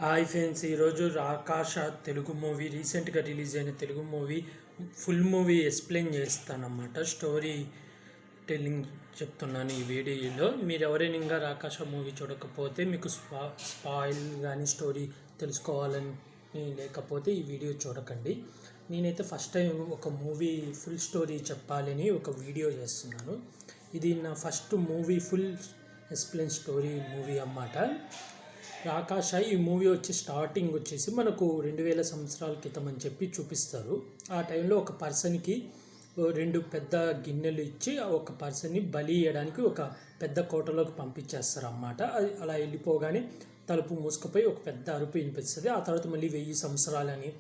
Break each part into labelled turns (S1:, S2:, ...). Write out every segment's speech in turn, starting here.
S1: Hi friends, ఈరోజు రాకాష Telugu movie రీసెంట్గా రిలీజ్ అయిన Telugu movie full movie explain చేస్తానన్నమాట. స్టోరీ టెల్లింగ్ చెప్తున్నాను ఈ వీడియోలో. మీరు ఎవరైనా ఇంకా రాకాష మూవీ చూడకపోతే, మీకు స్పాయిల్ కానీ స్టోరీ తెలుసుకోవాలని లేకపోతే ఈ వీడియో చూడకండి. నేనైతే ఫస్ట్ టైం ఒక మూవీ ఫుల్ స్టోరీ చెప్పాలని ఒక వీడియో చేస్తున్నాను. ఇది నా first movie full explain story movie అన్నమాట. రాకాష ఈ మూవీ స్టార్టింగ్ వచ్చేసి మనకు 2000 సంవత్సరాల క్రితం అని చెప్పి చూపిస్తారు. ఆ టైంలో ఒక పర్సన్కి 2 పెద్ద గిన్నెలు ఇచ్చి ఒక పర్సన్ని బలి ఇవ్వడానికి ఒక పెద్ద కోటలోకి పంపించేస్తారు అన్నమాట. అలా వెళ్ళిపోగానే తలుపు మూసుకుపోయి ఒక పెద్ద అరుపు వినిపిస్తుంది. ఆ తర్వాత మళ్ళీ 1000 సంవత్సరాలని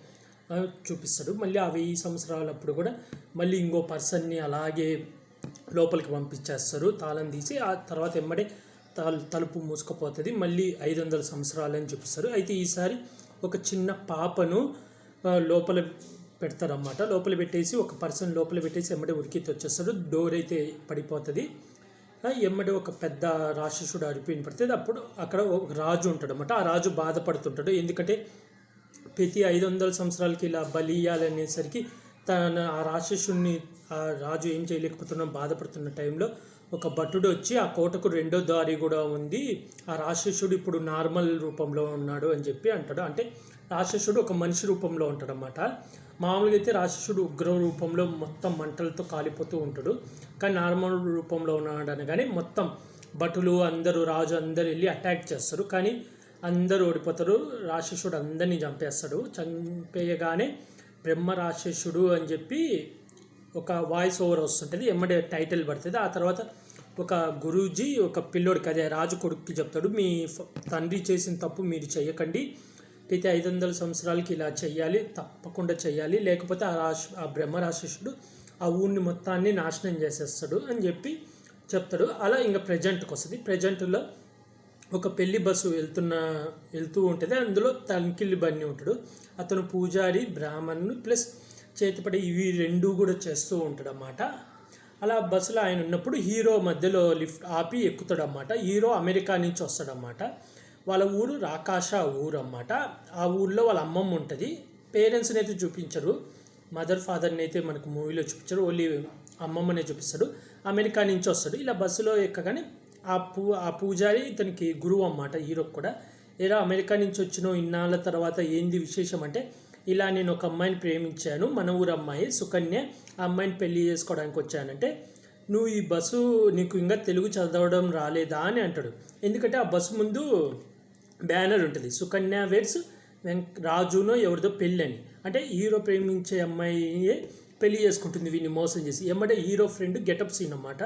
S1: చూపిస్తాడు. మళ్ళీ ఆ 1000 సంవత్సరాలప్పుడు కూడా మళ్ళీ ఇంకో పర్సన్ని అలాగే లోపలికి పంపించేస్తారు తాళం తీసి. ఆ తర్వాత ఎమ్మడే తలుపు మూసుకుపోతుంది. మళ్ళీ 500 సంవత్సరాలు అని చూపిస్తారు. అయితే ఈసారి ఒక చిన్న పాపను లోపల పెడతారన్నమాట. లోపల పెట్టేసి ఒక పర్సన్ లోపల పెట్టేసి ఎమ్మడే ఉరికితే వచ్చేస్తాడు. డోర్ అయితే పడిపోతుంది. ఎమ్మడే ఒక పెద్ద రాక్షసుడు అరిపోయిన పడుతుంది. అప్పుడు అక్కడ ఒక రాజు ఉంటాడు అన్నమాట. ఆ రాజు బాధపడుతుంటాడు. ఎందుకంటే ప్రతి 500 సంవత్సరాలకి ఇలా బలి ఇవ్వాలనేసరికి ఆ రాక్షసుడిని ఆ రాజు ఏం చేయలేకపోతున్నా బాధపడుతున్న టైంలో ఒక భటుడు వచ్చి ఆ కోటకు 2వ దారి కూడా ఉంది, ఆ రాక్షసుడు ఇప్పుడు నార్మల్ రూపంలో ఉన్నాడు అని చెప్పి అంటాడు. అంటే రాక్షసుడు ఒక మనిషి రూపంలో ఉంటాడు అన్నమాట. మామూలుగా అయితే రాక్షసుడు ఉగ్ర రూపంలో మొత్తం మంటలతో కాలిపోతూ ఉంటాడు. కానీ నార్మల్ రూపంలో ఉన్నాడు అనగానే మొత్తం భటులు అందరూ రాజు అందరు వెళ్ళి అటాక్ చేస్తారు. కానీ అందరూ ఓడిపోతారు. రాక్షసుడు అందరినీ చంపేస్తాడు. చంపేయగానే బ్రహ్మ రాక్షసుడు అని చెప్పి ఒక వాయిస్ ఓవర్ వస్తుంటుంది. ఎమ్మడే టైటిల్ పడుతుంది. ఆ తర్వాత ఒక గురూజీ ఒక పిల్లోడికి, అదే రాజు కొడుక్కి చెప్తాడు, మీ తండ్రి చేసిన తప్పు మీరు చేయకండి, అయితే 500 సంవత్సరాలకి ఇలా చెయ్యాలి, తప్పకుండా చెయ్యాలి, లేకపోతే ఆ బ్రహ్మ రాక్షసుడు ఆ ఊరిని మొత్తాన్ని నాశనం చేసేస్తాడు అని చెప్పి చెప్తాడు. అలా ఇంకా ప్రజెంట్కి వస్తుంది. ప్రజెంట్లో ఒక పెళ్లి బస్సు వెళ్తూ ఉంటుంది. అందులో తనిఖీలు బన్నీ ఉంటాడు. అతను పూజారి, బ్రాహ్మణుడు ప్లస్ చేతిపడి ఇవి 2 కూడా చేస్తూ ఉంటాడు అన్నమాట. అలా బస్సులో ఆయన ఉన్నప్పుడు హీరో మధ్యలో లిఫ్ట్ ఆపి ఎక్కుతాడు అన్నమాట. హీరో అమెరికా నుంచి వస్తాడన్నమాట. వాళ్ళ ఊరు రాకాష ఊరు అన్నమాట. ఆ ఊళ్ళో వాళ్ళ అమ్మమ్మ ఉంటుంది. పేరెంట్స్ని అయితే చూపించరు, మదర్ ఫాదర్ని అయితే మనకు మూవీలో చూపించరు, ఓన్లీ అమ్మమ్మనే చూపిస్తాడు. అమెరికా నుంచి వస్తాడు. ఇలా బస్సులో ఎక్కగానే ఆ పూజారి ఇతనికి గురువు అన్నమాట హీరోకి కూడా. ఏరా అమెరికా నుంచి వచ్చిన ఇన్నాళ్ళ తర్వాత ఏంది విశేషం అంటే, ఇలా నేను ఒక అమ్మాయిని ప్రేమించాను, మన ఊరు అమ్మాయి సుకన్య, ఆ అమ్మాయిని పెళ్లి చేసుకోవడానికి వచ్చానంటే, నువ్వు ఈ బస్సు నీకు ఇంకా తెలుగు చదవడం రాలేదా అని అంటాడు. ఎందుకంటే ఆ బస్సు ముందు బ్యానర్ ఉంటుంది, సుకన్య వేర్స్ రాజునో ఎవరిదో పెళ్ళి అని. అంటే హీరో ప్రేమించే అమ్మాయి పెళ్లి చేసుకుంటుంది వీడిని మోసం చేసి. ఏమంటే హీరో ఫ్రెండ్ గెటప్ సీన్ అన్నమాట.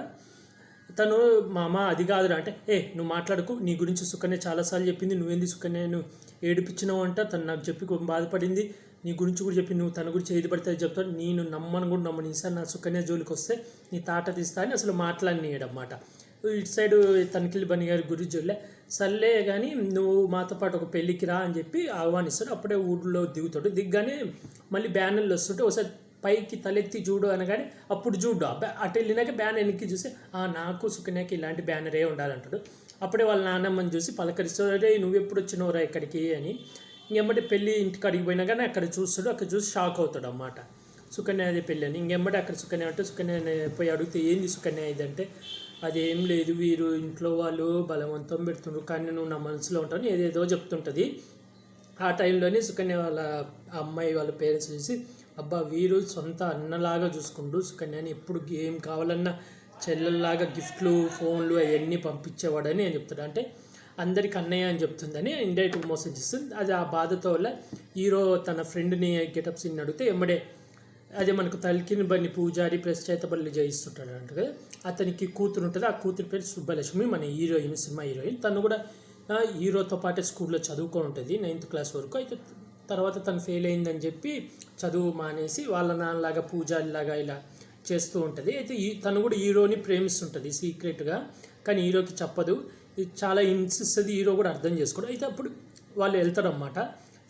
S1: తను మామ అది కాదురా అంటే, నువ్వు మాట్లాడకు, నీ గురించి సుకన్య చాలాసార్లు చెప్పింది, నువ్వేంది సుకన్యను ఏడిపించినావు అంట, తను నాకు చెప్పి బాధపడింది, నీ గురించి కూడా చెప్పి నువ్వు తన గురించి ఏది పడితే చెప్తాడు, నేను నమ్మను కూడా నమ్మను, ఈసారి నా సుకన్య జోలికి వస్తే నీ తాట తీస్తా అని అసలు మాట్లాడినాడన్నమాట. ఇటు సైడు తనిఖీలు బని గారి గురించి సర్లే కానీ నువ్వు మాతో పాటు ఒక పెళ్ళికి రా అని చెప్పి ఆహ్వానిస్తాడు. అప్పుడే ఊళ్ళో దిగుతాడు. దిగ్గానే మళ్ళీ బ్యానర్లు వస్తుంటే ఒకసారి పైకి తలెత్తి చూడు అనగానే అప్పుడు చూడు అటు వెళ్ళినాక బ్యానర్ వెనక్కి చూసి నాకు సుకన్యకి ఇలాంటి బ్యానరే ఉండాలంటాడు. అప్పుడే వాళ్ళ నాన్నమ్మని చూసి పలకరిస్తాడు, అరే నువ్వు ఎప్పుడు వచ్చినవురా ఇక్కడికి అని. ఇంకెమ్మటి పెళ్ళి ఇంటికి అడిగిపోయినా కానీ అక్కడ చూస్తాడు. అక్కడ చూసి షాక్ అవుతాడు అన్నమాట, సుకన్య అదే పెళ్ళి అని. ఇంకెమ్మటి అక్కడ సుకన్య అంటే, సుకన్య పోయి అడిగితే ఏంది సుకన్య ఇదంటే, అదేం లేదు వీరు ఇంట్లో వాళ్ళు బలవంతం పెడుతుండ్రు, కానీ నువ్వు నా మనసులో ఉంటావు ఏదేదో చెప్తుంటుంది. ఆ టైంలోనే సుకన్య వాళ్ళ అమ్మాయి వాళ్ళ పేరెంట్స్ చూసి, అబ్బా వీరు సొంత అన్నలాగా చూసుకుంటూ సుకన్యని ఎప్పుడు ఏం కావాలన్నా చెల్లెల్లాగా గిఫ్ట్లు, ఫోన్లు అవన్నీ పంపించేవాడని నేను చెప్తాడు. అంటే అందరికి అన్నయ్య అని చెప్తుందని ఇండైరెక్ట్ మోసం చేస్తుంది. అది ఆ బాధతో వల్ల హీరో తన ఫ్రెండ్ని గెటప్ సీన్ అడిగితే ఎమ్మడే అదే మనకు తల్కిని బన్ని పూజారి ప్లస్ చేతబల్లి జయిస్తుంటాడు అంటే కదా, అతనికి కూతురు ఉంటుంది. ఆ కూతురు పేరు సుబ్బలక్ష్మి, మన హీరోయిన్, సినిమా హీరోయిన్. తను కూడా హీరోతో పాటే స్కూల్లో చదువుకొని ఉంటుంది 9th క్లాస్ వరకు. అయితే తర్వాత తను ఫెయిల్ అయిందని చెప్పి చదువు మానేసి వాళ్ళ నాన్నలాగా పూజారిలాగా ఇలా చేస్తూ ఉంటుంది. అయితే తను కూడా హీరోని ప్రేమిస్తుంటుంది సీక్రెట్గా, కానీ హీరోకి చెప్పదు. ఇది చాలా ఇన్సిస్తుంది, హీరో కూడా అర్థం చేసుకోడు. అయితే అప్పుడు వాళ్ళు వెళ్తారన్నమాట,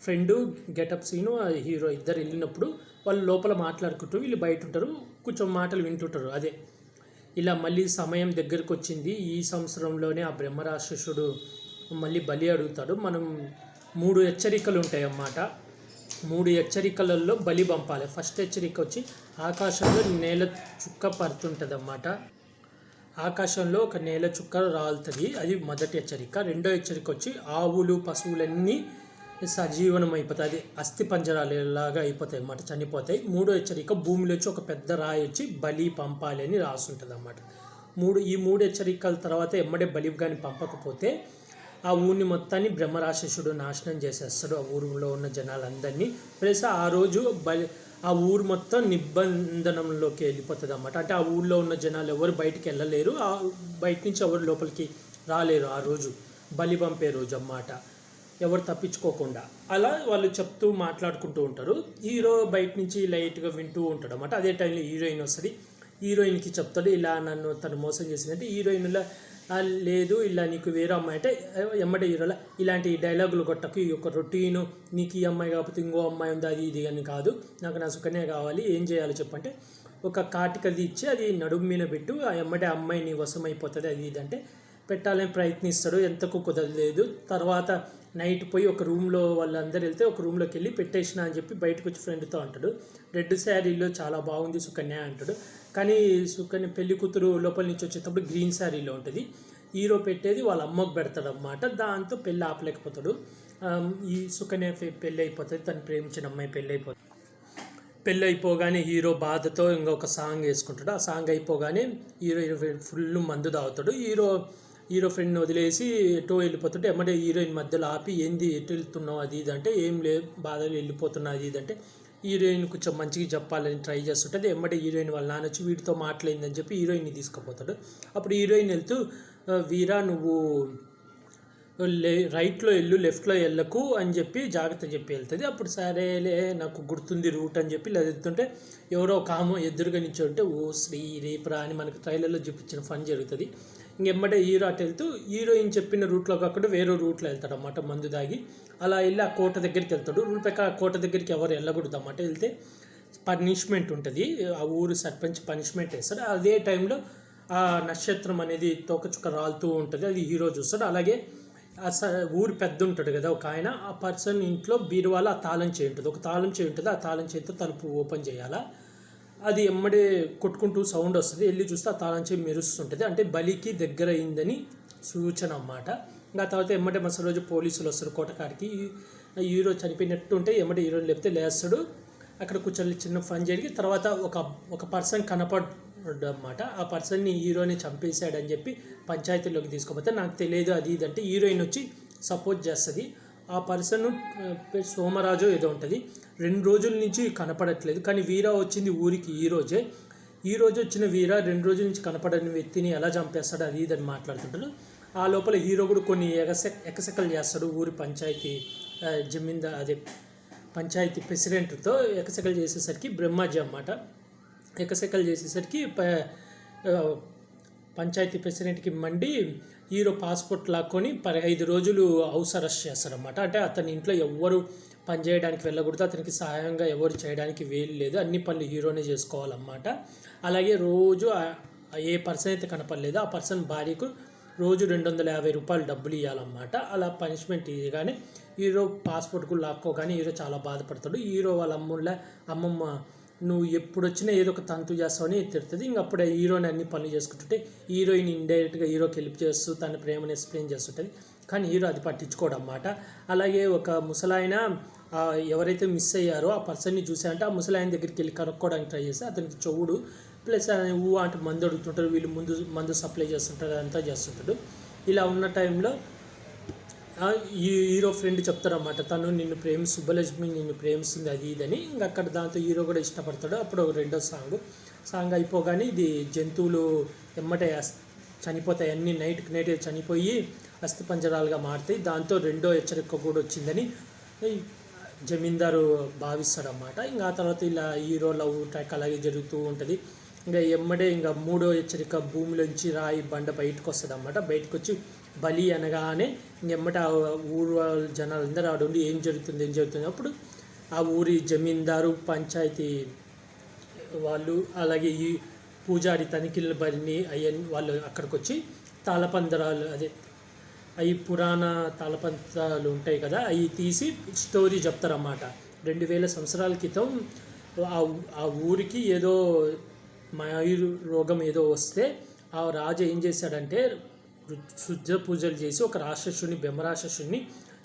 S1: ఫ్రెండు గెటప్ సీను హీరో ఇద్దరు వెళ్ళినప్పుడు వాళ్ళు లోపల మాట్లాడుకుంటూ వీళ్ళు బయట ఉంటారు, కొంచెం మాటలు వింటుంటారు. అదే ఇలా మళ్ళీ సమయం దగ్గరకు వచ్చింది, ఈ సంవత్సరంలోనే ఆ బ్రహ్మరాక్షసుడు మళ్ళీ బలి అడుగుతాడు, మనం 3 హెచ్చరికలు ఉంటాయి అన్నమాట. 3 హెచ్చరికలలో బలి పంపాలి. ఫస్ట్ హెచ్చరిక వచ్చి ఆకాశంలో నేల చుక్క పడుతుంటుంది అన్నమాట. ఆకాశంలో ఒక నేల చుక్క రాలుతుంది, అది మొదటి హెచ్చరిక. రెండో హెచ్చరిక వచ్చి ఆవులు పశువులన్నీ సజీవనం అయిపోతాయి, అది అస్థి పంజరాలలాగా అయిపోతాయి అన్నమాట, చనిపోతాయి. మూడో హెచ్చరిక భూమిలో వచ్చి ఒక పెద్ద రాయి వచ్చి బలి పంపాలి అని రాసుంటుంది అన్నమాట. ఈ మూడు హెచ్చరికల తర్వాత ఎమ్మడే బలి కానీ పంపకపోతే ఆ ఊరిని మొత్తాన్ని బ్రహ్మరాక్షసుడు నాశనం చేసేస్తాడు, ఆ ఊరిలో ఉన్న జనాలందరినీ. ప్లస్ ఆ రోజు ఆ ఊరు మొత్తం నిబంధనంలోకి వెళ్ళిపోతుంది అన్నమాట. అంటే ఆ ఊళ్ళో ఉన్న జనాలు ఎవరు బయటికి వెళ్ళలేరు, బయట నుంచి ఎవరు లోపలికి రాలేరు. ఆ రోజు బలి పంపే రోజు అన్నమాట, ఎవరు తప్పించుకోకుండా. అలా వాళ్ళు చెప్తూ మాట్లాడుకుంటూ ఉంటారు. హీరో బయట నుంచి లైట్గా వింటూ ఉంటాడు అన్నమాట. అదే టైంలో హీరోయిన్ వస్తుంది. హీరోయిన్కి చెప్తాడు, ఇలా నన్ను తను మోసం చేసిందంటే హీరోయిన్లో లేదు, ఇలా నీకు వేరే అమ్మాయి అంటే ఎమ్మటే హీరోలో ఇలాంటి డైలాగులు కొట్టకు, ఈ యొక్క రొటీను నీకు ఈ అమ్మాయి కాకపోతే ఇంకో అమ్మాయి ఉంది అది ఇది అని కాదు, నాకు నా సుకన్య కావాలి, ఏం చేయాలో చెప్పంటే ఒక కాటికది ఇచ్చి అది నడుము మీద పెట్టు, ఆ ఎమ్మటే అమ్మాయి నీ వశం అయిపోతుంది అది ఇది అంటే పెట్టాలని ప్రయత్నిస్తాడు, ఎంతకు కుదరలేదు. తర్వాత నైట్ పోయి ఒక రూమ్లో వాళ్ళందరూ వెళ్తే ఒక రూమ్లోకి వెళ్ళి పెట్టేసిన అని చెప్పి బయటకు వచ్చి ఫ్రెండ్తో అంటాడు, రెడ్ శారీలో చాలా బాగుంది సుకన్య అంటాడు. కానీ సుకన్య పెళ్లి కూతురు లోపల నుంచి వచ్చేటప్పుడు గ్రీన్ శారీలో ఉంటుంది. హీరో పెట్టేది వాళ్ళ అమ్మకు పెడతాడు అన్నమాట. దాంతో పెళ్ళి ఆపలేకపోతాడు. ఈ సుకన్య పెళ్ళి అయిపోతుంది, తను ప్రేమించిన అమ్మాయి పెళ్ళి అయిపోగానే హీరో బాధతో ఇంకొక సాంగ్ వేసుకుంటాడు. ఆ సాంగ్ అయిపోగానే హీరో ఫుల్ మందు తాగుతాడు. హీరో ఫ్రెండ్ని వదిలేసి ఎటో వెళ్ళిపోతుంటే ఎమ్మటే హీరోయిన్ మధ్యలో ఆపి ఏంది ఎటు వెళ్తున్నావు అది ఇది అంటే ఏం లేదు బాధలు వెళ్ళిపోతున్నా అది ఇది అంటే హీరోయిన్ కొంచెం మంచిగా చెప్పాలని ట్రై చేస్తుంటుంది. ఎమ్మటే హీరోయిన్ వాళ్ళ నాన్న వచ్చి వీడితో మాట్లాడిందని చెప్పి హీరోయిన్ని తీసుకుపోతాడు. అప్పుడు హీరోయిన్ వెళ్తూ వీరా నువ్వు రైట్లో వెళ్ళు లెఫ్ట్లో వెళ్ళకు అని చెప్పి జాగ్రత్త చెప్పి వెళ్తుంది. అప్పుడు సరేలే నాకు గుర్తుంది రూట్ అని చెప్పి ఇలా వెళ్తుంటే ఎవరో ఒక ఆమె ఎదురుగా నుంచి ఉంటే ఓ శ్రీ రేపురా అని మనకు ట్రైలర్లో చూపించిన ఫన్ జరుగుతుంది. ఇంకెమ్మటే హీరో అటు వెళ్తూ హీరోయిన్ చెప్పిన రూట్లో కాకుండా వేరే రూట్లో వెళ్తాడు అన్నమాట, మందు దాగి. అలా వెళ్ళి ఆ కోట దగ్గరికి వెళ్తాడు. రూల్ ప్రకారం ఆ కోట దగ్గరికి ఎవరు వెళ్ళకూడదు అన్నమాట. వెళ్తే పనిష్మెంట్ ఉంటుంది, ఆ ఊరు సర్పంచ్ పనిష్మెంట్ వేస్తాడు. అదే టైంలో ఆ నక్షత్రం అనేది తోకచుక్క రాలుతూ ఉంటుంది, అది హీరో చూస్తాడు. అలాగే ఊరు పెద్ద ఉంటాడు కదా ఒక ఆయన, ఆ పర్సన్ ఇంట్లో బీరువాలో ఆ తాళం చేయి ఉంటుంది, ఒక తాళం చేయి ఉంటుంది, ఆ తాళం చేయితో తలుపు ఓపెన్ చేయాలా. అది ఎమ్మడే కొట్టుకుంటూ సౌండ్ వస్తుంది, వెళ్ళి చూస్తే ఆ తాళం చేయి మెరుస్తుంటుంది, అంటే బలికి దగ్గర అయిందని సూచన అన్నమాట. ఇంకా తర్వాత ఎమ్మటే మరుసటి రోజు పోలీసులు వస్తారు కోటకాడికి. హీరో చనిపోయినట్టు ఉంటే ఎమ్మటే హీరోని లేపితే లేస్తాడు. అక్కడ కూర్చొని చిన్న ఫన్ జరిగి తర్వాత ఒక పర్సన్ కనపడ్డమాట. ఆ పర్సన్ని హీరోని చంపేశాడని చెప్పి పంచాయతీలోకి తీసుకోపోతే నాకు తెలియదు అది ఇదంటే హీరోయిన్ వచ్చి సపోర్ట్ చేస్తుంది. ఆ పర్సన్ సోమరాజు ఏదో ఉంటుంది, 2 రోజుల నుంచి కనపడట్లేదు. కానీ వీరా వచ్చింది ఊరికి ఈ రోజు వచ్చిన వీరా 2 రోజుల నుంచి కనపడని వ్యక్తిని ఎలా చంపేస్తాడు అది ఇదని మాట్లాడుతుంటాడు. ఆ లోపల హీరో కూడా కొన్ని ఎకసెకలు చేస్తాడు ఊరి పంచాయతీ పంచాయతీ ప్రెసిడెంట్తో. ఎకసెకలు చేసేసరికి బ్రహ్మాజీ అన్నమాట. ఎకసెకలు చేసేసరికి పంచాయతీ ప్రెసిడెంట్కి మండి హీరో పాస్పోర్ట్ లాక్కొని 5 రోజులు హౌస్ అరెస్ట్ చేస్తాడనమాట. అంటే అతని ఇంట్లో ఎవ్వరు పని చేయడానికి వెళ్ళకూడదు, అతనికి సహాయంగా ఎవరు చేయడానికి వీలు లేదు, అన్ని పనులు హీరోనే చేసుకోవాలన్నమాట. అలాగే రోజు ఏ పర్సన్ అయితే కనపడలేదో ఆ పర్సన్ భార్యకు రోజు 250 రూపాయలు డబ్బులు ఇవ్వాలన్నమాట. అలా పనిష్మెంట్ ఇవ్వగానే హీరో పాస్పోర్ట్ కూడా లాక్కోగానే హీరో చాలా బాధపడతాడు. హీరో వాళ్ళ అమ్మమ్మ నువ్వు ఎప్పుడు వచ్చినా ఏదో ఒక తంతు చేస్తావని తిడుతుంది. ఇంకప్పుడే హీరోని అన్ని పనులు చేసుకుంటుంటే హీరోయిన్ ఇండైరెక్ట్గా హీరోకి హెల్ప్ చేస్తూ తన ప్రేమను ఎక్స్ప్లెయిన్ చేస్తుంటుంది. కానీ హీరో అది పట్టించుకోవడం అన్నమాట. అలాగే ఒక ముసలాయన ఎవరైతే మిస్ అయ్యారో ఆ పర్సన్ని చూసారంటే ఆ ముసలాయన దగ్గరికి వెళ్ళి కనుక్కోవడానికి ట్రై చేస్తే అతనికి చెవుడు ప్లస్ అంటే మందు అడుగుతుంటారు, వీళ్ళు మందు సప్లై చేస్తుంటారు, అదంతా చేస్తుంటాడు. ఇలా ఉన్న టైంలో ఈ హీరో ఫ్రెండ్ చెప్తారన్నమాట, తను సుబ్బలక్ష్మి నిన్ను ప్రేమిస్తుంది అది ఇదని. ఇంకా అక్కడ దాంతో హీరో కూడా ఇష్టపడతాడు. అప్పుడు రెండో సాంగ్ అయిపోగానే ఇది జంతువులు ఎమ్మటే చనిపోతాయి, అన్నీ నైట్ చనిపోయి అస్థి పంజరాలుగా మారుతాయి. దాంతో రెండో హెచ్చరిక కూడా వచ్చిందని జమీందారు భావిస్తాడన్నమాట. ఇంకా ఆ తర్వాత ఇలా హీరో లవ్ ట్రాక్ అలాగే జరుగుతూ ఉంటుంది. ఇంకా ఎమ్మడే ఇంకా మూడో హెచ్చరిక భూమిలోంచి రాయి బండ బయటకు వస్తుంది అన్నమాట. బయటకు వచ్చి బలి అనగానే ఇంకెమ్మట ఆ ఊరు జనాలందరూ ఆడుండి ఏం జరుగుతుంది అప్పుడు ఆ ఊరి జమీందారు పంచాయతీ వాళ్ళు అలాగే ఈ పూజారి తనిఖీల బరిని అయ్యని వాళ్ళు అక్కడికి వచ్చి తాళపందరాలు అవి పురాణ తాళపంతాలు ఉంటాయి కదా, అవి తీసి స్టోరీ చెప్తారన్నమాట. 2000 సంవత్సరాల క్రితం ఆ ఊరికి ఏదో మాయు రోగం ఏదో వస్తే ఆ రాజు ఏం చేశాడంటే శుద్ధ పూజలు చేసి ఒక రాక్షసుని బ్రహ్మరాక్షసుని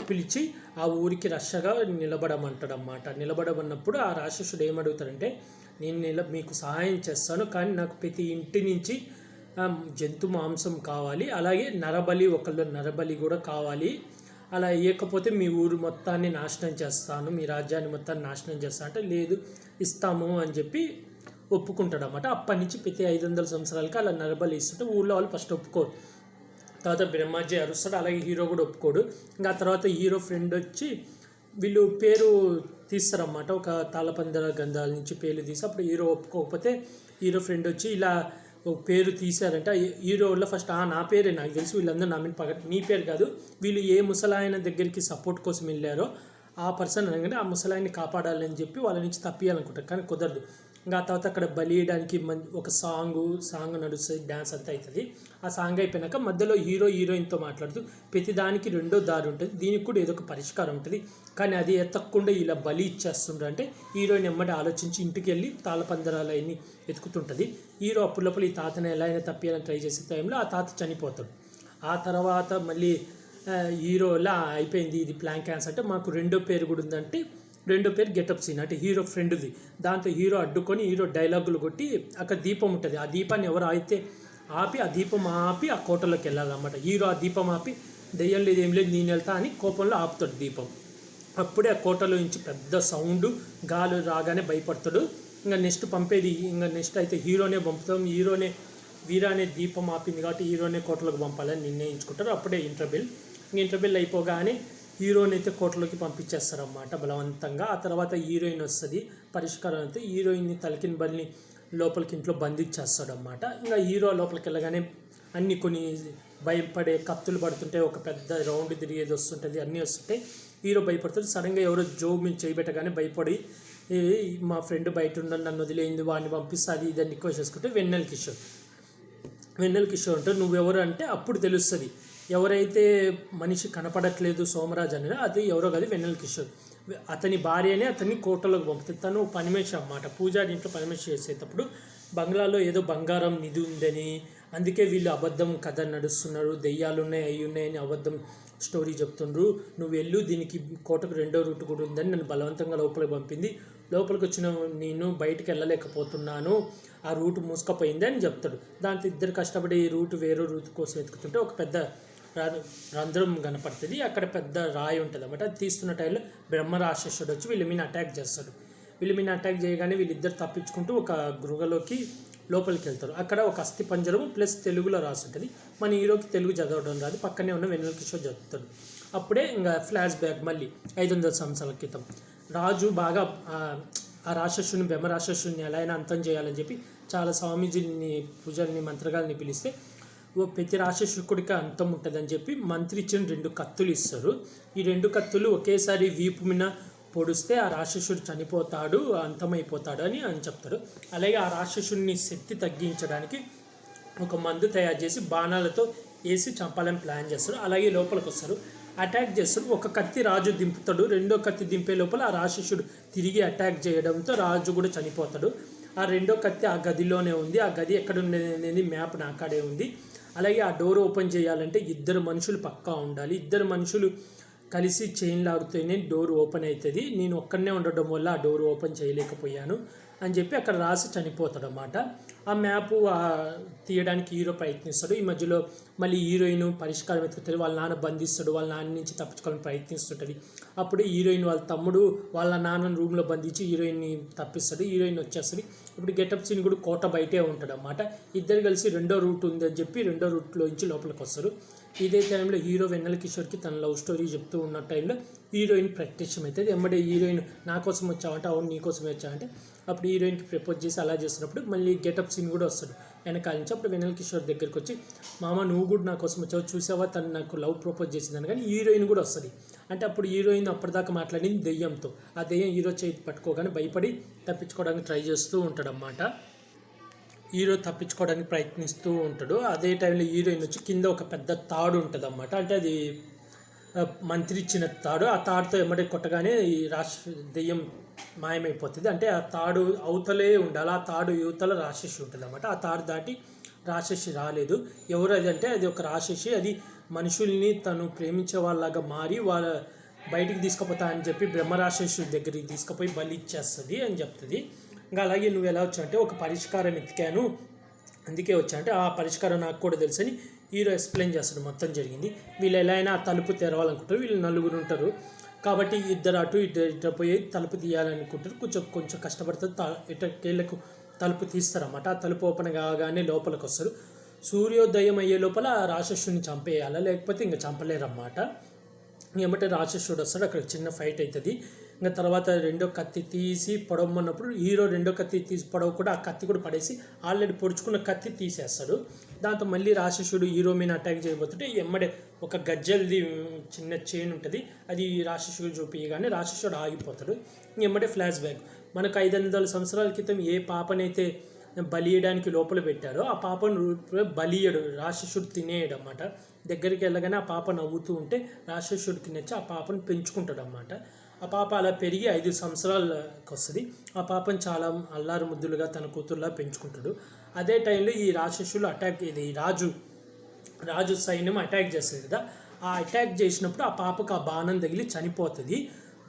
S1: పిలిచి ఆ ఊరికి రక్షగా నిలబడమంటాడన్నమాట. నిలబడమన్నప్పుడు ఆ రాక్షసుడు ఏమడుగుతాడంటే, నేను మీకు సహాయం చేస్తాను, కానీ నాకు ప్రతి ఇంటి నుంచి జంతు మాంసం కావాలి, అలాగే నరబలి, ఒకళ్ళు నరబలి కూడా కావాలి. అలా ఇవ్వకపోతే మీ ఊరు మొత్తాన్ని నాశనం చేస్తాను, మీ రాజ్యాన్ని మొత్తాన్ని నాశనం చేస్తాను అంటే, లేదు ఇస్తాము అని చెప్పి ఒప్పుకుంటాడు అన్నమాట. అప్పటి నుంచి ప్రతి 500 సంవత్సరాలకి అలా నరబలి ఇస్తుంటే ఊళ్ళో వాళ్ళు ఫస్ట్ ఒప్పుకోరు. తర్వాత బ్రహ్మాజీ అరుస్తాడు, అలాగే హీరో కూడా ఒప్పుకోడు. ఇంకా తర్వాత హీరో ఫ్రెండ్ వచ్చి వీళ్ళు పేరు తీస్తారన్నమాట. ఒక తాళపందర గంధాల నుంచి పేర్లు తీసి అప్పుడు హీరో ఒప్పుకోకపోతే హీరో ఫ్రెండ్ వచ్చి ఇలా ఒక పేరు తీశారంటే హీరో వల్ల ఫస్ట్ నా పేరే, నాకు తెలుసు వీళ్ళందరూ నా మీద పగ, నీ పేరు కాదు, వీళ్ళు ఏ ముసలాయన దగ్గరికి సపోర్ట్ కోసం వెళ్ళారో ఆ పర్సన్ అనగానే ఆ ముసలాయన్ని కాపాడాలని చెప్పి వాళ్ళ నుంచి తప్పియాలనుకుంటారు, కానీ కుదరదు. ఇంకా ఆ తర్వాత అక్కడ బలి ఇవ్వడానికి ఒక సాంగ్ నడుస్తుంది, డ్యాన్స్ అంతా అవుతుంది. ఆ సాంగ్ అయిపోయినాక మధ్యలో హీరోయిన్తో మాట్లాడుతూ ప్రతిదానికి రెండో దారి ఉంటుంది, దీనికి కూడా ఏదో ఒక పరిష్కారం ఉంటుంది, కానీ అది ఎత్తకుండా ఇలా బలి ఇచ్చేస్తుండ్రు అంటే హీరోయిన్ ఎమ్మటి ఆలోచించి ఇంటికి వెళ్ళి తాళపందరాలు అవన్నీ వెతుకుతుంటుంది. హీరో అప్పులప్పుడు ఈ తాతని ఎలా అయినా తప్పియాలని ట్రై చేసే టైంలో ఆ తాత చనిపోతాడు. ఆ తర్వాత మళ్ళీ హీరోలా అయిపోయింది, ఇది ప్లాన్ క్యాన్సర్ అంటే మాకు రెండో పేరు కూడా ఉందంటే రెండో పేరు గెటప్ సీన్ అంటే హీరో ఫ్రెండ్ది. దాంతో హీరో అడ్డుకొని హీరో డైలాగులు కొట్టి అక్కడ దీపం ఉంటుంది, ఆ దీపాన్ని ఎవరు అయితే ఆపి ఆ దీపం ఆపి ఆ కోటలోకి వెళ్ళాలన్నమాట. హీరో ఆ దీపం ఆపి దెయ్యం లేదు ఏం లేదు నేను వెళ్తా అని కోపంలో ఆపుతాడు దీపం. అప్పుడే ఆ కోటలో నుంచి పెద్ద సౌండ్ గాలి రాగానే భయపడతాడు. ఇంకా నెక్స్ట్ పంపేది ఇంకా నెక్స్ట్ అయితే హీరోనే పంపుతాం, హీరోనే వీరానే దీపం ఆపింది కాబట్టి హీరోనే కోటలోకి పంపాలని నిర్ణయించుకుంటారు. అప్పుడే ఇంటర్వెల్ అయిపోగానే హీరోయిన్ అయితే కోటలోకి పంపించేస్తారన్నమాట బలవంతంగా. ఆ తర్వాత హీరోయిన్ వస్తుంది, పరిష్కారం అయితే హీరోయిన్ని తలకిన బలిని లోపలికి ఇంట్లో బంధించేస్తాడు అన్నమాట. ఇంకా హీరో లోపలికి వెళ్ళగానే అన్ని కొన్ని భయపడే కత్తులు పడుతుంటే ఒక పెద్ద రౌండ్ తిరిగేది వస్తుంటుంది, అన్నీ వస్తుంటాయి. హీరో భయపడుతుంది. సడన్గా ఎవరో జోబు మీద చేయబెట్టగానే భయపడి మా ఫ్రెండ్ బయట ఉండని నన్ను వదిలేయింది, వాడిని పంపిస్తే అది ఇదని రిక్వెస్ట్ చేసుకుంటే వెన్నెల కిషోర్ అంటే నువ్వెవరు అంటే అప్పుడు తెలుస్తుంది ఎవరైతే మనిషి కనపడట్లేదు సోమరాజ్ అనేది అది ఎవరో కాదు వెన్నెల కిషోర్. అతని భార్యనే అతన్ని కోటలోకి పంపుతుంది. తను పనిమేష అన్నమాట. పూజారి ఇంట్లో పనిమేష చేసేటప్పుడు బంగ్లాలో ఏదో బంగారం నిధి ఉందని, అందుకే వీళ్ళు అబద్ధం కథ నడుస్తున్నారు, దెయ్యాలు ఉన్నాయి అవి ఉన్నాయని అబద్ధం స్టోరీ చెప్తుండ్రు, నువ్వు వెళ్ళు దీనికి కోటకు రెండో రూట్ కూడా ఉందని నన్ను బలవంతంగా లోపలికి పంపింది, లోపలికి వచ్చిన నేను బయటికి వెళ్ళలేకపోతున్నాను, ఆ రూట్ మూసుకపోయింది అని చెప్తాడు. దాంతో ఇద్దరు కష్టపడి ఈ రూట్ వేరే రూట్ కోసం వెతుకుతుంటే ఒక పెద్ద రంధ్రం కనపడుతుంది, అక్కడ పెద్ద రాయి ఉంటుంది అన్నమాట. అది తీస్తున్న టైంలో బ్రహ్మరాక్షసుడు వచ్చి వీళ్ళ మీద అటాక్ చేస్తాడు. వీళ్ళ మీద అటాక్ చేయగానే వీళ్ళిద్దరు తప్పించుకుంటూ ఒక గృహలోకి లోపలికి వెళ్తారు. అక్కడ ఒక అస్థి పంజరం ప్లస్ తెలుగులో రాసి ఉంటుంది. మన హీరోకి తెలుగు చదవడం రాదు, పక్కనే ఉన్న వెన్నెల కిషోర్ చదువుతాడు. అప్పుడే ఇంకా ఫ్లాష్ బ్యాక్ మళ్ళీ 500 సంవత్సరాల క్రితం రాజు బాగా ఆ రాక్షసుని బ్రహ్మరాక్షసుని ఎలా అయినా అంతం చేయాలని చెప్పి చాలా స్వామీజీని పూజల్ని మంత్రగాల్ని పిలిస్తే ప్రతి రాక్షసుడికి అంతం ఉంటుందని చెప్పి మంత్రి ఇచ్చిన 2 కత్తులు ఇస్తారు. ఈ 2 కత్తులు ఒకేసారి వీపు మీద పొడిస్తే ఆ రాక్షసుడు చనిపోతాడు, అంతమైపోతాడు అని చెప్తారు. అలాగే ఆ రాక్షసుడిని శక్తి తగ్గించడానికి ఒక మందు తయారు చేసి బాణాలతో వేసి చంపాలని ప్లాన్ చేస్తారు. అలాగే లోపలికి వస్తారు, అటాక్ చేస్తారు. ఒక కత్తి రాజు దింపుతాడు, రెండో కత్తి దింపే లోపల ఆ రాక్షసుడు తిరిగి అటాక్ చేయడంతో రాజు కూడా చనిపోతాడు. ఆ రెండో కత్తి ఆ గదిలోనే ఉంది, ఆ గది ఎక్కడ ఉండేది అనేది మ్యాప్ నాకాడే ఉంది. అలాగే ఆ డోర్ ఓపెన్ చేయాలంటే 2 మనుషులు పక్కా ఉండాలి, 2 మనుషులు కలిసి చైన్ లాగుతూనే డోర్ ఓపెన్ అవుతుంది, నేను ఒక్కడనే ఉండడం వల్ల ఆ డోర్ ఓపెన్ చేయలేకపోయాను అని చెప్పి అక్కడ రాసి చనిపోతాడు అన్నమాట. ఆ మ్యాప్ తీయడానికి హీరో ప్రయత్నిస్తాడు. ఈ మధ్యలో మళ్ళీ హీరోయిన్ పరిష్కారం వెతుకుతుంది, వాళ్ళ నాన్న బంధిస్తాడు, వాళ్ళ నాన్న నుంచి తప్పించుకోవాలని ప్రయత్నిస్తుంటుంది. అప్పుడు హీరోయిన్ వాళ్ళ తమ్ముడు వాళ్ళ నాన్నని రూమ్లో బంధించి హీరోయిన్ని తప్పిస్తాడు. హీరోయిన్ వచ్చేస్తుంది. ఇప్పుడు గెటప్ సీన్ కూడా కోట బయటే ఉంటాడు అన్నమాట. ఇద్దరు కలిసి రెండో రూట్ ఉందని చెప్పి రెండో రూట్లో నుంచి లోపలికి వస్తారు. ఇదే టైంలో హీరో వెన్నెల కిషోర్కి తన లవ్ స్టోరీ చెప్తూ ఉన్న టైంలో హీరోయిన్ ప్రత్యక్షం అవుతుంది. ఎమ్మడే హీరోయిన్ నా కోసం వచ్చావంటే అవును నీ కోసం వచ్చావంటే అప్పుడు హీరోయిన్కి ప్రపోజ్ చేసి అలా చేస్తున్నప్పుడు మళ్ళీ గెటప్ సీన్ కూడా వస్తాడు వెనకాల నుంచి. అప్పుడు వెన్నెల కిషోర్ దగ్గరికి వచ్చి మామ నువ్వు కూడా నా కోసం వచ్చావు చూసావా, తను నాకు లవ్ ప్రపోజ్ చేసిందని. కానీ హీరోయిన్ కూడా వస్తుంది. అంటే అప్పుడు హీరోయిన్ అప్పటిదాకా మాట్లాడింది దెయ్యంతో, ఆ దెయ్యం హీరో చేతి పట్టుకోగానే భయపడి తప్పించుకోవడానికి ట్రై చేస్తూ ఉంటాడన్నమాట. హీరో తప్పించుకోవడానికి ప్రయత్నిస్తూ ఉంటాడు. అదే టైంలో హీరోయిన్ వచ్చి కింద ఒక పెద్ద తాడు ఉంటుంది అన్నమాట. అంటే అది మంత్రి ఇచ్చిన తాడు. ఆ తాడుతో ఎమ్మడే కొట్టగానే ఈ దెయ్యం మాయమైపోతుంది. అంటే ఆ తాడు అవతలే ఉండాలి, ఆ తాడు యువతల రాక్షసి ఉంటుంది అన్నమాట. ఆ తాడు దాటి రాక్షసి రాలేదు. ఎవరు అది అంటే అది ఒక రాక్షసి. అది మనుషుల్ని తను ప్రేమించే వాళ్ళలాగా మారి వాళ్ళ బయటికి తీసుకుపోతా అని చెప్పి బ్రహ్మరాక్షసు దగ్గరికి తీసుకుపోయి బలి ఇచ్చేస్తుంది అని చెప్తుంది. ఇంకా అలాగే నువ్వు ఎలా వచ్చావు అంటే ఒక పరిష్కారం ఎతికాను అందుకే వచ్చా అంటే ఆ పరిష్కారం నాకు కూడా తెలుసని హీరో ఎక్స్ప్లెయిన్ చేస్తాడు మొత్తం జరిగింది. వీళ్ళు ఎలా అయినా ఆ తలుపు తెరవాలనుకుంటారు. వీళ్ళు 4 ఉంటారు కాబట్టి ఇద్దరు అటు ఇద్దరు పోయి తలుపు తీయాలనుకుంటారు. కొంచెం కష్టపడుతుంది. ఇటకేళ్లకు తలుపు తీస్తారన్నమాట. ఆ తలుపు ఓపెన్ కాగానే లోపలికి వస్తారు. సూర్యోదయం అయ్యే లోపల రాక్షసుని చంపేయాలా, లేకపోతే ఇంకా చంపలేరన్నమాట. ఏమంటే రాక్షసుడు వస్తాడు. అక్కడ చిన్న ఫైట్ అవుతుంది. ఇంకా తర్వాత రెండో కత్తి తీసి పొడవమన్నప్పుడు హీరో రెండో కత్తి తీసి పొడవు కూడా ఆ కత్తి కూడా పడేసి ఆల్రెడీ పొడుచుకున్న కత్తి తీసేస్తాడు. దాంతో మళ్ళీ రాక్షసుడు హీరో మీద అటాక్ చేయబోతుంటే ఎమ్మడే ఒక గజ్జల్ది చిన్న చైన్ ఉంటుంది. అది రాక్షసుడు చూపించగానే రాక్షసుడు ఆగిపోతాడు. ఎమ్మడే ఫ్లాష్ బ్యాక్. మనకు 500 సంవత్సరాల క్రితం ఏ పాపనైతే బలియడానికి లోపల పెట్టారో ఆ పాపను బలియడు, రాక్షసుడు తినేయడు అన్నమాట. దగ్గరికి వెళ్ళగానే ఆ పాప నవ్వుతూ ఉంటే రాక్షసుడికి నచ్చి ఆ పాపను పెంచుకుంటాడు అన్నమాట. ఆ పాప అలా పెరిగి 5 సంవత్సరాలకు వస్తుంది. ఆ పాపను చాలా అల్లారు ముద్దులుగా తన కూతురులా పెంచుకుంటాడు. అదే టైంలో ఈ రాక్షసులు ఇది రాజు సైన్యం అటాక్ చేస్తుంది కదా. ఆ అటాక్ చేసినప్పుడు ఆ పాపకు ఆ బాణం తగిలి చనిపోతుంది.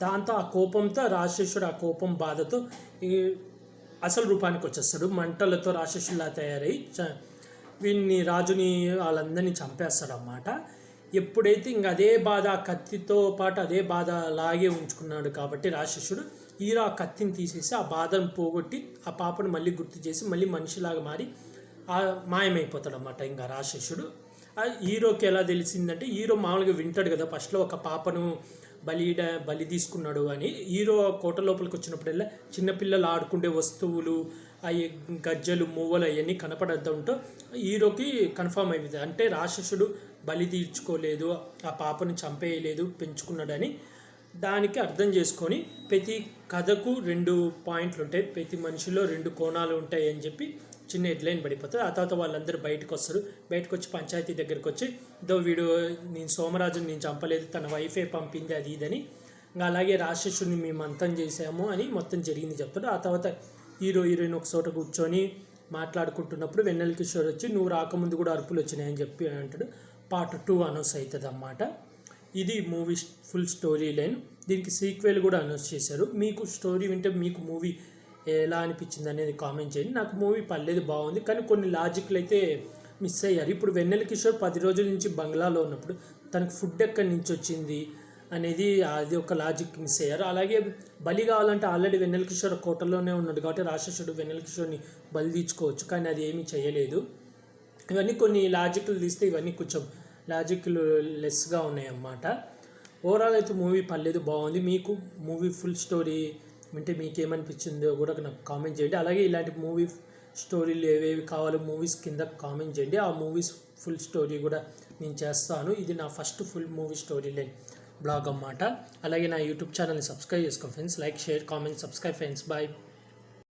S1: దాంతో ఆ కోపంతో రాక్షసుడు ఆ కోపం బాధతో అసలు రూపానికి వచ్చేస్తాడు. మంటలతో రాక్షసులా తయారై వీడిని రాజుని వాళ్ళందరినీ చంపేస్తాడు అన్నమాట. ఎప్పుడైతే ఇంక అదే బాధ ఆ కత్తితో పాటు అదే బాధ అలాగే ఉంచుకున్నాడు కాబట్టి రాక్షసుడు హీరో ఆ కత్తిని తీసేసి ఆ బాధను పోగొట్టి ఆ పాపను మళ్ళీ గుర్తు చేసి మళ్ళీ మనిషిలాగా మారి మాయమైపోతాడు అన్నమాట. ఇంకా రాక్షసుడు హీరోకి ఎలా తెలిసిందంటే హీరో మామూలుగా వింటాడు కదా ఫస్ట్లో ఒక పాపను బలి తీసుకున్నాడు అని. హీరో కోట లోపలికి వచ్చినప్పుడల్లా చిన్నపిల్లలు ఆడుకుండే వస్తువులు అవి గజ్జలు మువ్వలు అవన్నీ కనపడడంతో హీరోకి కన్ఫర్మ్ అయింది. అంటే రాక్షసుడు బలి తీర్చుకోలేదు, ఆ పాపను చంపేయలేదు, పెంచుకున్నాడని. దానికి అర్థం చేసుకొని ప్రతి కథకు 2 పాయింట్లు ఉంటాయి, ప్రతి మనిషిలో 2 కోణాలు ఉంటాయి అని చెప్పి చిన్న హెడ్లైన్ పడిపోతుంది. ఆ తర్వాత వాళ్ళందరూ బయటకు వస్తారు. బయటకు వచ్చి పంచాయతీ దగ్గరికి వచ్చి వీడు నేను సోమరాజుని నేను చంపలేదు, తన వైఫే పంపింది అది ఇదని, ఇంకా అలాగే రాక్షసుని మేము అంతం చేసాము అని మొత్తం జరిగింది చెప్తాడు. ఆ తర్వాత హీరోయిన్ ఒక చోట కూర్చొని మాట్లాడుకుంటున్నప్పుడు వెన్నెల కిషోర్ వచ్చి నువ్వు రాకముందు కూడా అరుపులు వచ్చినాయని చెప్పి అంటాడు. పార్ట్ 2 అనౌన్స్ అవుతుంది అన్నమాట. ఇది మూవీ ఫుల్ స్టోరీ లైన్. దీనికి సీక్వెల్ కూడా అనౌన్స్ చేశారు. మీకు స్టోరీ వింటే మీకు మూవీ ఎలా అనిపించింది అనేది కామెంట్ చేయండి. నాకు మూవీ పర్లేదు, బాగుంది, కానీ కొన్ని లాజిక్లు అయితే మిస్ అయ్యారు. ఇప్పుడు వెన్నెల కిషోర్ 10 రోజుల నుంచి బంగ్లాలో ఉన్నప్పుడు తనకు ఫుడ్ ఎక్కడి నుంచి వచ్చింది అనేది అది ఒక లాజిక్ మిస్ అయ్యారు. అలాగే బలి కావాలంటే ఆల్రెడీ వెన్నెల కిషోర్ కోటలోనే ఉన్నాడు కాబట్టి రాక్షసుడు వెన్నెల కిషోర్ని బలి తీర్చుకోవచ్చు, కానీ అది ఏమీ చేయలేదు. ఇవన్నీ కొన్ని లాజిక్లు తీస్తే ఇవన్నీ కొంచెం లాజిక్లు లెస్గా ఉన్నాయన్నమాట. ఓవరాల్ అయితే మూవీ పర్లేదు, బాగుంది. మీకు మూవీ ఫుల్ స్టోరీ వింటే మీకు ఏమనిపించిందో కూడా నాకు కామెంట్ చేయండి. అలాగే ఇలాంటి మూవీ స్టోరీలు ఏవేవి కావాలో మూవీస్ కింద కామెంట్ చేయండి. ఆ మూవీస్ ఫుల్ స్టోరీ కూడా నేను చేస్తాను. ఇది నా first full movie story line blog అన్నమాట. అలాగే నా యూట్యూబ్ ఛానల్ని సబ్స్క్రైబ్ చేసుకోండి friends. Like, share, comment, subscribe friends. Bye.